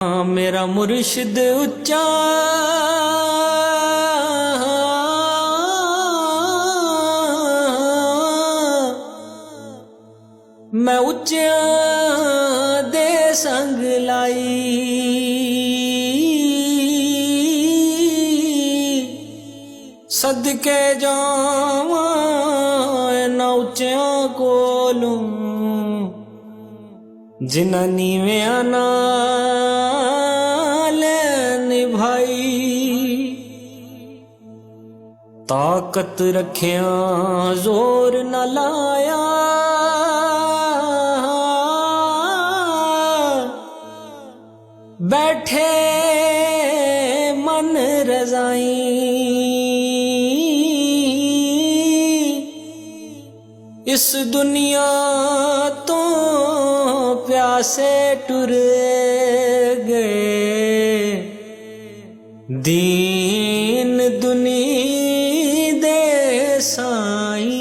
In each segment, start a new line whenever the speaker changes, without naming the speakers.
मेरा मुर्शिद उच्चा मैं उच्चियां दे संग लाई सदके जावां ना उच्चियां कोलों जिन्ना नीवियां नाल निभाई ताकत रखिया जोर न लाया बैठे मन रजाई इस दुनिया तो प्यासे टुर गए दीन दुनी दे साईं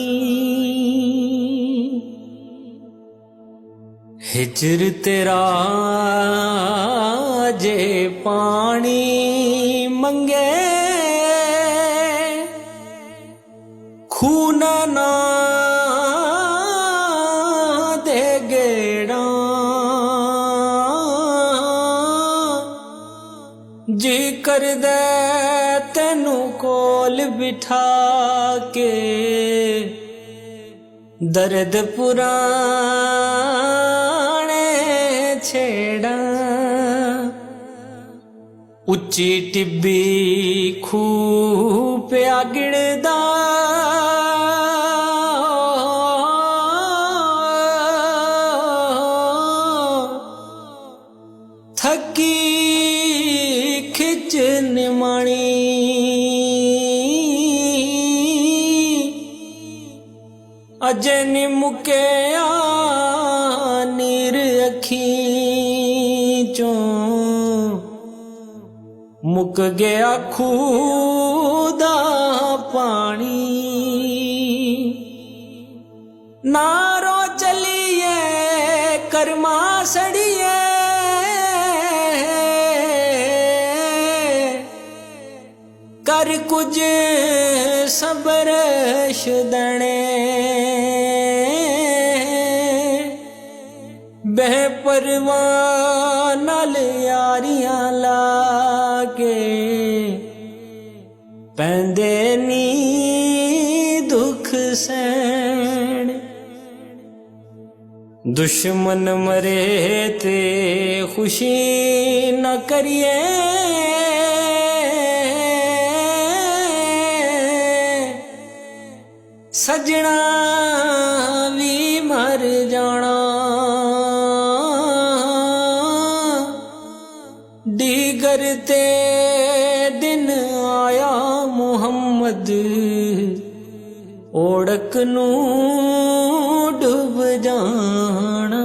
हिजर तेरा जे पानी मंगे खून ना दे गेड़ा जी कर दे तेनू कोल बिठा के दर्द पुराने छेड़ा उच्ची टिब्बी खूह पिया गिड़दा थकी खिच निमाणी अजे नि मुकिया नीर अखी चों मुक गया खूह दा पानी नारो चलिए कर्मा सड़िए कर कुछ सबर शुदणे बेपरवाह नाल यारियां लाके पैंदे नी दुख सहन दुश्मन मरे ते खुशी न करिए सजना भी मर जाना दीगर ते दिन आया मुहम्मद ओढ़क नू डूब जाना।